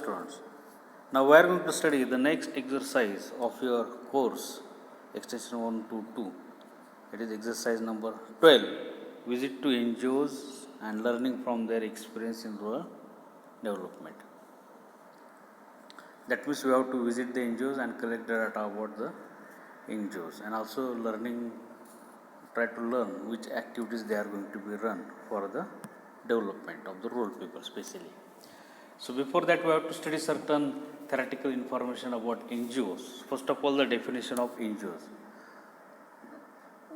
students. Now we are going to study the next exercise of your course, extension 1 to 2. It is exercise number 12. Visit to NGOs and learning from their experience in rural development. That means we have to visit the NGOs and collect data about the NGOs, and also try to learn which activities they are going to be run for the development of the rural people especially. So before that we have to study certain theoretical information about NGOs. First of all, the definition of NGOs.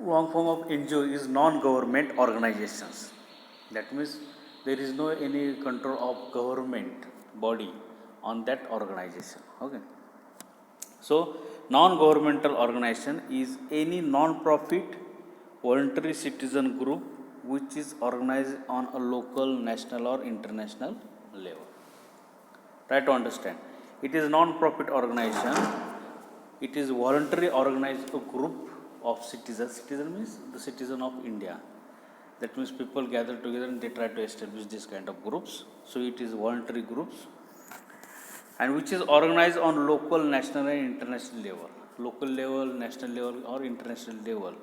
Long form of NGO is non-government organizations. That means there is no any control of government body on that organization. Okay. So non-governmental organization is any non-profit voluntary citizen group which is organized on a local, national or international level. Try to understand. It is non-profit organization. It is voluntary organized group of citizens. Citizen means the citizen of India. That means people gather together and they try to establish this kind of groups. So it is voluntary groups, and which is organized on local, national and international level. Local level, national level or international level.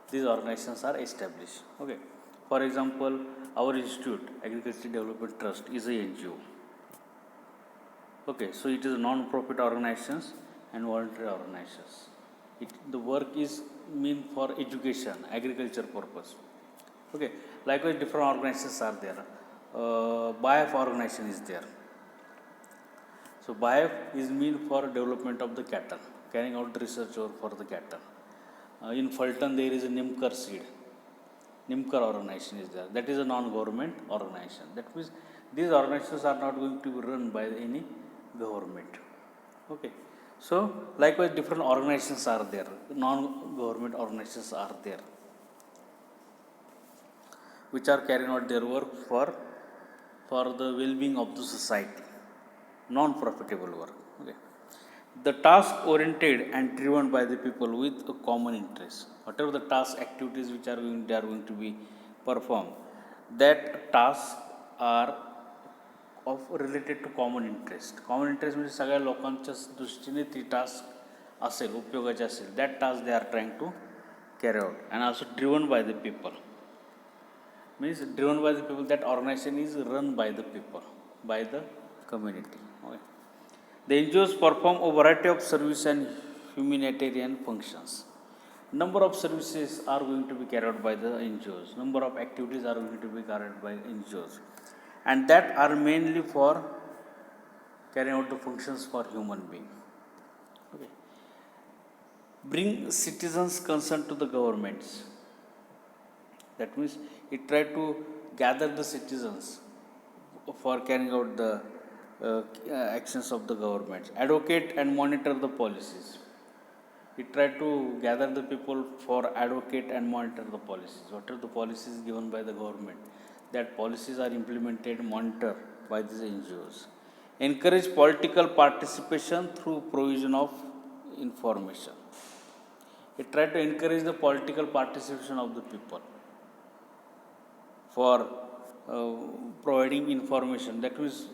These organizations are established. Okay. For example, our institute, Agriculture Development Trust, is a NGO. Okay, so it is non-profit organizations and voluntary organizations. The work is meant for education, agriculture purpose. Okay, likewise different organizations are there. BIAF organization is there. So BIAF is meant for development of the cattle, carrying out research for the cattle. In Fulton there is a Nimkar seed. Nimkar organization is there. That is a non-government organization. That means these organizations are not going to be run by any government. Okay. So likewise different organizations are there. Non-government organizations are there, which are carrying out their work for the well-being of the society. Non-profitable work. Okay. The task oriented and driven by the people with a common interest. Whatever the task activities which they are going to be performed, that tasks are of related to common interest. Common interest म्हणजे सगळ्या लोकांच्या दृष्टीने ती task असेल, उपयोगाची असेल, that task they are trying to carry out, and also driven by the people. Means driven by the people, that organization is run by the people, by the community. Okay. The NGOs perform a variety of service and humanitarian functions. Number of services are going to be carried out by the NGOs. Number of activities are going to be carried out by NGOs. And that are mainly for carrying out the functions for human being. Okay. Bring citizens' concern to the governments. That means it try to gather the citizens for carrying out the actions of the government. Advocate and monitor the policies. It try to gather the people for advocate and monitor the policies. What are the policies given by the government? That policies are implemented, monitored by these NGOs. Encourage political participation through provision of information. It try to encourage the political participation of the people for providing information. That means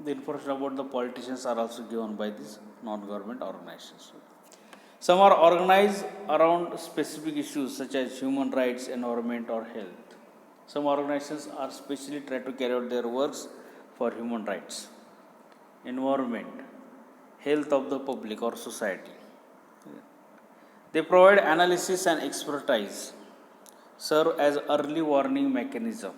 the information about the politicians are also given by these non-government organizations. Some are organized around specific issues such as human rights, environment or health. Some organizations are specially try to carry out their works for human rights, environment, health of the public or society. They provide analysis and expertise, serve as early warning mechanism.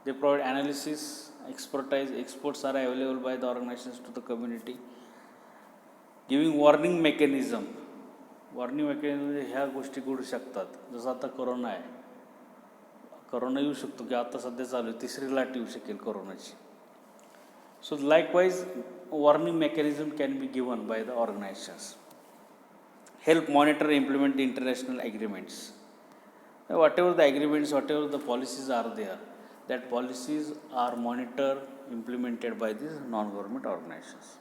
They provide analysis, expertise. Experts are available by the organizations to the community, giving warning mechanism. Warning mechanism ह्या गोष्टी घडू शकतात. जसं आता corona आहे, corona येऊ शकतो की आता सध्या चालू आहे, तिसरी लाट येऊ शकेल कोरोनाची. So likewise warning mechanism can be given by the organizations. Help monitor and implement the international agreements. Whatever the agreements, whatever the policies are there, that policies are monitored, implemented by these non-government organizations.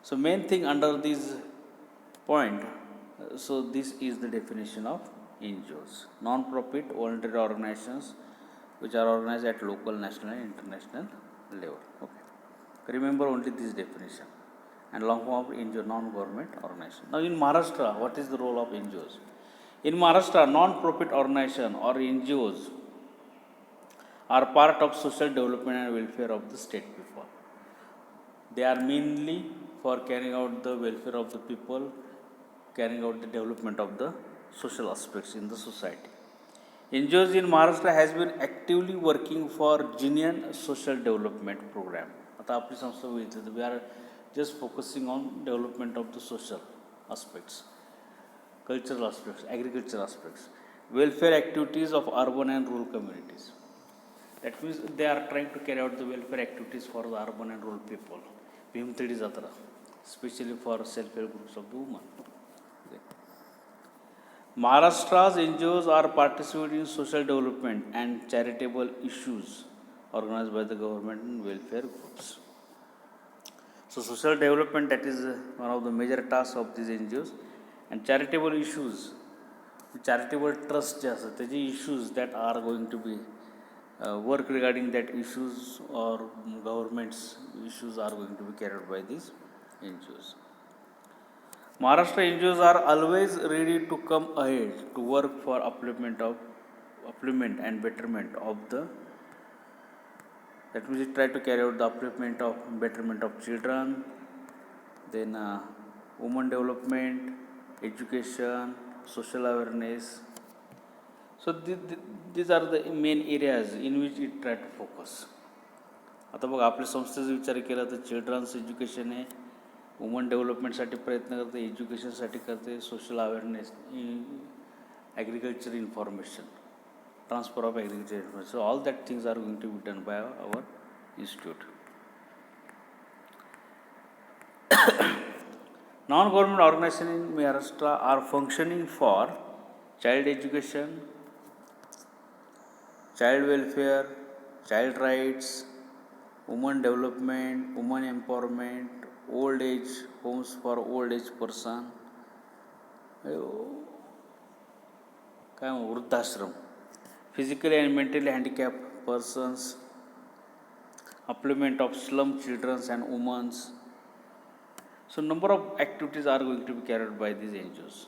So main thing under this point, so this is the definition of NGOs, non-profit voluntary organizations which are organized at local, national and international level. Okay. Remember only this definition. And long form of NGO, non-government organization. Now in Maharashtra, what is the role of NGOs? In Maharashtra, non-profit organization or NGOs are part of social development and welfare of the state people. They are mainly for carrying out the welfare of the people, carrying out the development of the social aspects in the society. NGOs in Maharashtra has been actively working for genuine social development program. आता आपली संस्था बघितली we are just focusing on development of the social aspects, cultural aspects, agricultural aspects, welfare activities of urban and rural communities. That means they are trying to carry out the welfare activities for the urban and rural people. Bhimthadi Jatra, especially for self-help groups of the women. Okay. Maharashtra's NGOs are participating in social development and charitable issues organized by the government and welfare groups. So social development, that is one of the major tasks of these NGOs, and charitable issues, charitable trust जे असतात त्याचे issues that are going to be work regarding that issues or government's issues are going to be carried out by these NGOs. Maharashtra NGOs are always ready to come ahead to work for upliftment and betterment of the, that means try to carry out the upliftment of betterment of children, then women development, education, social awareness. So these are the main areas in which it try to focus. आता बघा आपल्या संस्थेचा विचार केला तर children's education आहे, woman डेव्हलपमेंटसाठी प्रयत्न करते, एज्युकेशनसाठी करते, social awareness, agriculture information, transfer of agriculture information. So all that things are going to be done by our institute. Non-government organizations in Maharashtra are functioning for child education, child welfare, child rights, women development, women empowerment, old age homes for old age person, काय वृद्धाश्रम, physically and mentally handicapped persons, upliftment of slum children and women. So number of activities are going to be carried out by these NGOs.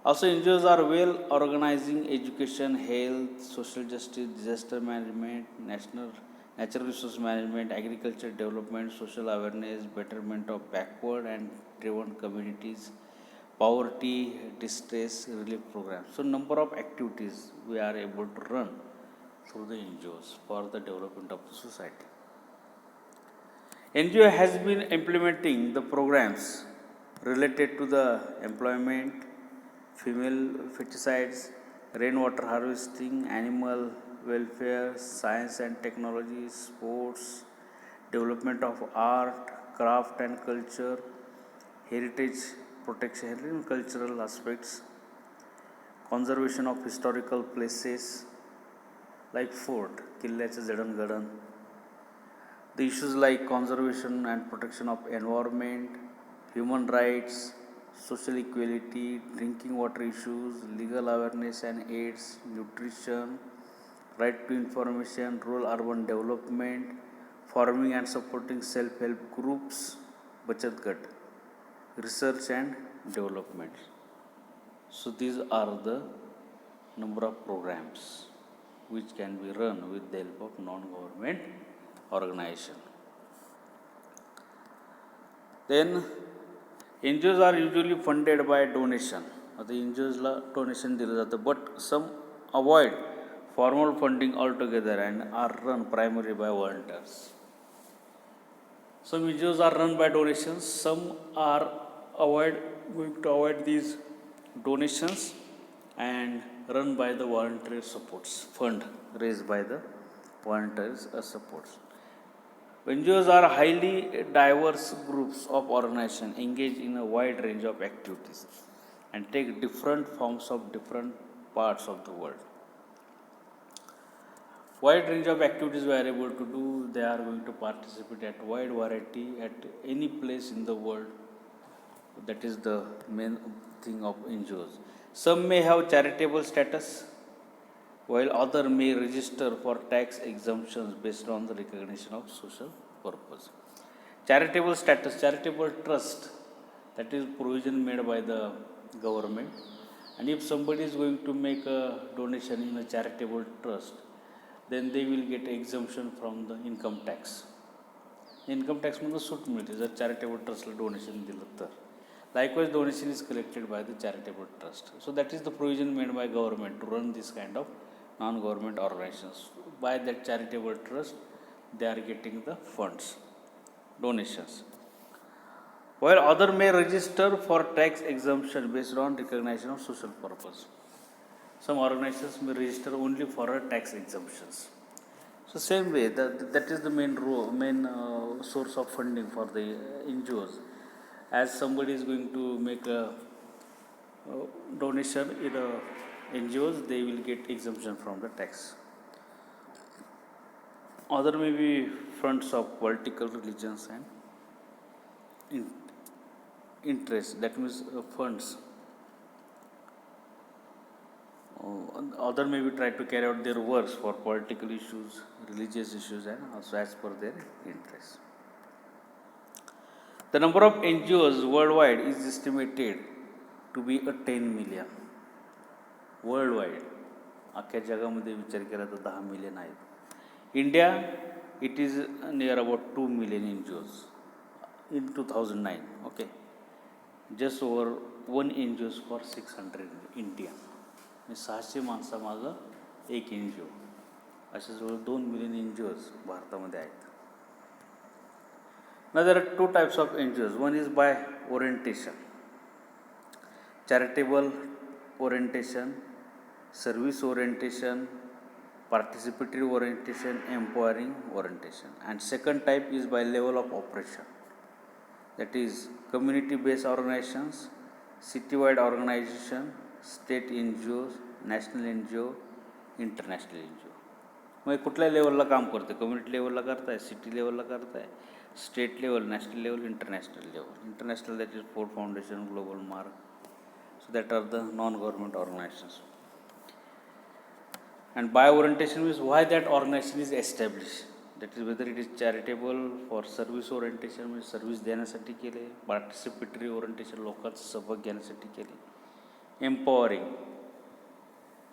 Also NGOs are well organizing education, health, social justice, disaster management, natural resource management, agriculture development, social awareness, betterment of backward and driven communities, poverty, distress relief programs. So number of activities we are able to run through the NGOs for the development of the society. NGO has been implementing the programs related to the employment, female feticides, rainwater harvesting, animal welfare, science and technology, sports, development of art, craft and culture, heritage protection, cultural aspects, conservation of historical places like fort, किल्ल्याचे जडणघडण. The issues like conservation and protection of environment, human rights, social equality, drinking water issues, legal awareness and AIDS, nutrition, right to information, rural-urban development, forming and supporting self-help groups, Bachat Gat, research and development. So these are the number of programs which can be run with the help of non-government organization. Then NGOs are usually funded by donation. आता NGOsला donation दिलं जातं, but some avoid formal funding altogether and are run primarily by volunteers. Some NGOs are run by donations, some are going to avoid these donations and run by the voluntary supports, fund raised by the volunteers supports. NGOs are highly diverse groups of organizations engaged in a wide range of activities and take different forms of different parts of the world. Wide range of activities we are able to do. They are going to participate at wide variety at any place in the world. That is the main thing of NGOs. Some may have charitable status, while others may register for tax exemptions based on the recognition of social purpose. Charitable status, charitable trust, that is provision made by the government. And if somebody is going to make a donation in a charitable trust, then they will get exemption from the income tax. Income टॅक्समधून सूट मिळते जर charitable ट्रस्टला donation दिलं तर. Likewise, donation is collected by the charitable trust. So that is the provision made by government to run this kind of non-government organizations. By that charitable trust, they are getting the funds, donations. While other may register for tax exemption based on recognition of social purpose. Some organizations may register only for a tax exemptions. So same way, that is the main source of funding for the NGOs. As somebody is going to make a donation in the NGOs, they will get exemption from the tax. Other may be funds of political religions and interest. That means funds. Other may be try to carry out their works for political issues, religious issues, and also as per their interest. The number of NGOs worldwide is estimated to be 10 million. Worldwide. अख्ख्या जगामध्ये विचार केला तर 10 million आहेत. India, it is near about 2 million NGOs in 2009. Okay. Just over 1 NGOs for 600 in India. 600 माणसामागं एक NGO. असे जवळ 2 million NGOs भारतामध्ये आहेत. Now there are two types of NGOs. One is by orientation, charitable orientation, service orientation, participatory orientation, empowering orientation. And second type is by level of operation. That is community-based organizations, city-wide organization, state NGOs, national NGO, international NGO. मग कुठल्या लेवलला काम करते? Community लेवलला करताय, city लेवलला करताय, state level, national level, international level. International, that is Ford Foundation, Global Mark. So that are the non-government organizations. And by orientation means why that organization is established. That is whether it is charitable, for service orientation means service देण्यासाठी केले, participatory orientation लोकांचा सहभाग घेण्यासाठी केले, empowering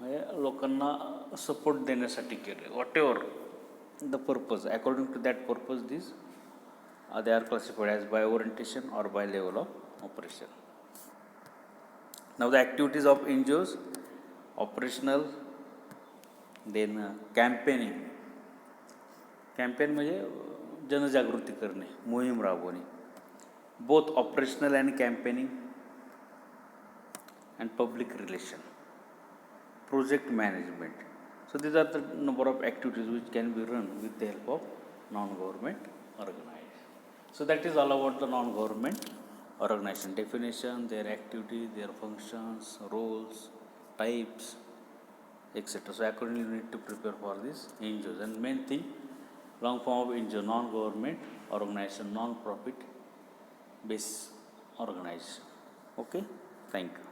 म्हणजे लोकांना support देण्यासाठी केले. Whatever the purpose, according to that purpose, these they are classified as by orientation or by level of operation. Now the activities of NGOs, operational, then campaigning. Campaign म्हणजे जनजागृती करणे, मोहीम राबवणे. Both operational and campaigning, and public relation, project management. So these are the number of activities which can be run with the help of non-government organization. So that is all about the non-government organization. Definition, their activity, their functions, roles, types, etc. So accordingly you need to prepare for this NGOs. And main thing, long form of NGO, non-government organization, non-profit based organization. Okay, thank you.